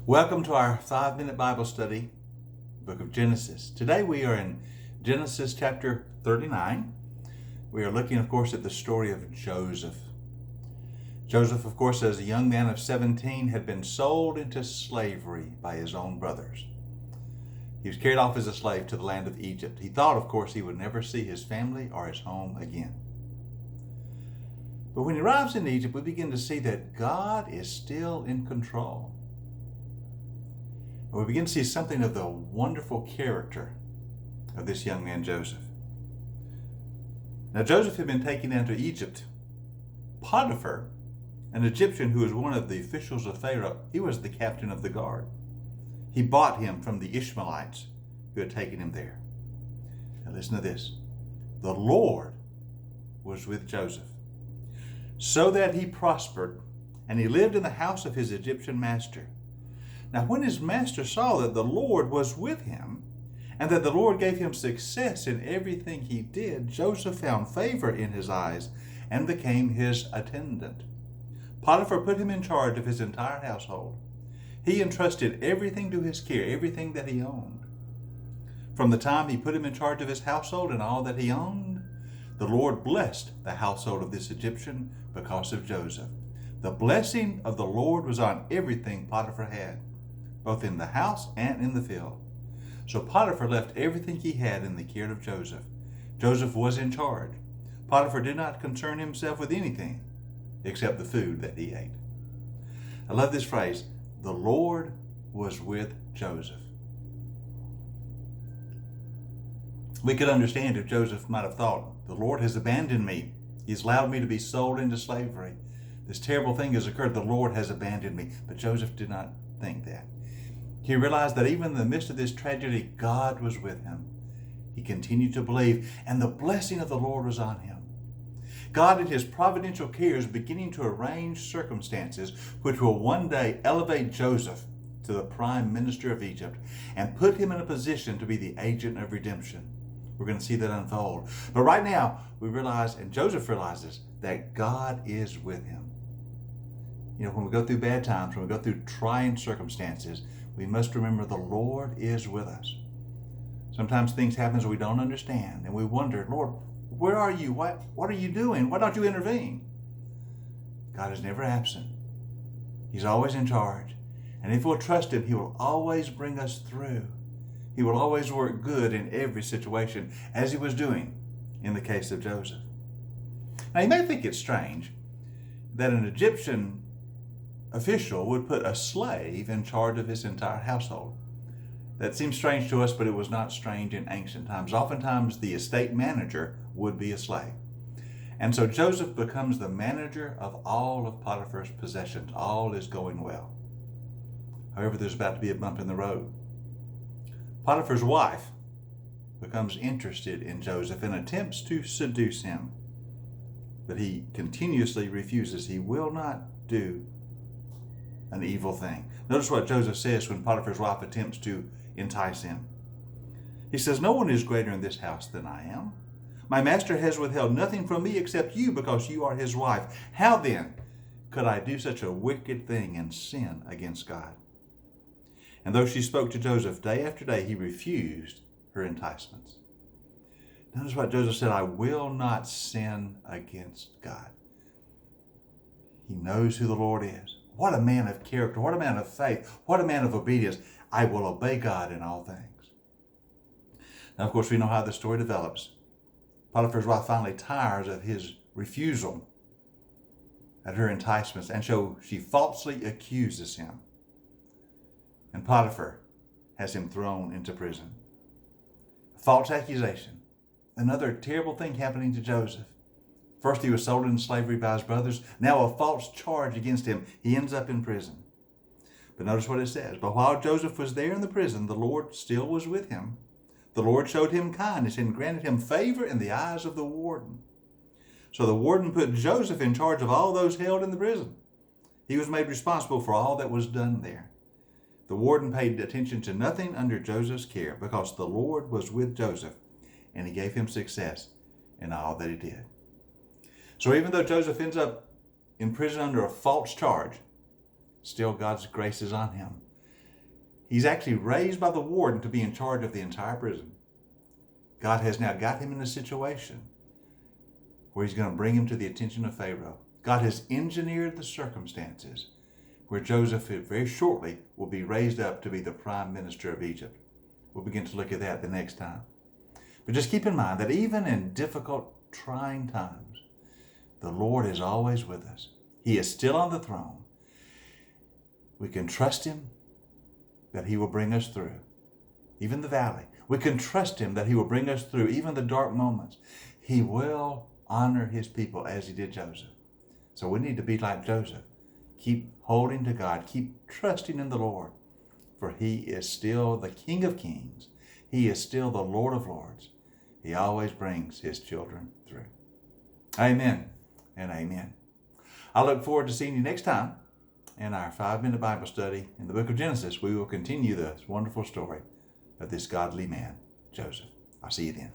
Welcome to our 5-minute Bible study, book of Genesis. Today we are in Genesis chapter 39. We are looking, of course, at the story of Joseph. Joseph, of course, as a young man of 17, had been sold into slavery by his own brothers. He was carried off as a slave to the land of Egypt. He thought, of course, he would never see his family or his home again. But when he arrives in Egypt, we begin to see that God is still in control. We begin to see something of the wonderful character of this young man, Joseph. Now, Joseph had been taken down to Egypt. Potiphar, an Egyptian who was one of the officials of Pharaoh, he was the captain of the guard. He bought him from the Ishmaelites who had taken him there. Now listen to this. The Lord was with Joseph, so that he prospered, and he lived in the house of his Egyptian master. Now, when his master saw that the Lord was with him, and that the Lord gave him success in everything he did, Joseph found favor in his eyes and became his attendant. Potiphar put him in charge of his entire household. He entrusted everything to his care, everything that he owned. From the time he put him in charge of his household and all that he owned, the Lord blessed the household of this Egyptian because of Joseph. The blessing of the Lord was on everything Potiphar had, both in the house and in the field. So Potiphar left everything he had in the care of Joseph. Joseph was in charge. Potiphar did not concern himself with anything except the food that he ate. I love this phrase, the Lord was with Joseph. We could understand if Joseph might have thought, the Lord has abandoned me. He's allowed me to be sold into slavery. This terrible thing has occurred. The Lord has abandoned me. But Joseph did not think that. He realized that even in the midst of this tragedy, God was with him. He continued to believe, and the blessing of the Lord was on him. God, in his providential care, is beginning to arrange circumstances which will one day elevate Joseph to the prime minister of Egypt and put him in a position to be the agent of redemption. We're going to see that unfold. But right now, we realize, and Joseph realizes, that God is with him. You know, when we go through bad times, when we go through trying circumstances, we must remember the Lord is with us. Sometimes things happen that we don't understand, and we wonder, Lord, where are you? What are you doing? Why don't you intervene? God is never absent. He's always in charge. And if we'll trust him, he will always bring us through. He will always work good in every situation, as he was doing in the case of Joseph. Now, you may think it's strange that an Egyptian official would put a slave in charge of his entire household. That seems strange to us, but it was not strange in ancient times. Oftentimes, the estate manager would be a slave. And so Joseph becomes the manager of all of Potiphar's possessions. All is going well. However, there's about to be a bump in the road. Potiphar's wife becomes interested in Joseph and attempts to seduce him. But he continuously refuses. He will not do an evil thing. Notice what Joseph says when Potiphar's wife attempts to entice him. He says, "No one is greater in this house than I am. My master has withheld nothing from me except you, because you are his wife. How then could I do such a wicked thing and sin against God?" And though she spoke to Joseph day after day, he refused her enticements. Notice what Joseph said, "I will not sin against God." He knows who the Lord is. What a man of character. What a man of faith. What a man of obedience. I will obey God in all things. Now, of course, we know how the story develops. Potiphar's wife finally tires of his refusal at her enticements, and so she falsely accuses him. And Potiphar has him thrown into prison. False accusation. Another terrible thing happening to Joseph. First, he was sold into slavery by his brothers. Now a false charge against him. He ends up in prison. But notice what it says. But while Joseph was there in the prison, the Lord still was with him. The Lord showed him kindness and granted him favor in the eyes of the warden. So the warden put Joseph in charge of all those held in the prison. He was made responsible for all that was done there. The warden paid attention to nothing under Joseph's care, because the Lord was with Joseph, and he gave him success in all that he did. So even though Joseph ends up in prison under a false charge, still God's grace is on him. He's actually raised by the warden to be in charge of the entire prison. God has now got him in a situation where he's going to bring him to the attention of Pharaoh. God has engineered the circumstances where Joseph very shortly will be raised up to be the prime minister of Egypt. We'll begin to look at that the next time. But just keep in mind that even in difficult, trying times, the Lord is always with us. He is still on the throne. We can trust him that he will bring us through, even the valley. We can trust him that he will bring us through even the dark moments. He will honor his people as he did Joseph. So we need to be like Joseph. Keep holding to God. Keep trusting in the Lord, for he is still the King of Kings. He is still the Lord of Lords. He always brings his children through. Amen and amen. I look forward to seeing you next time in our 5-minute Bible study in the book of Genesis. We will continue this wonderful story of this godly man, Joseph. I'll see you then.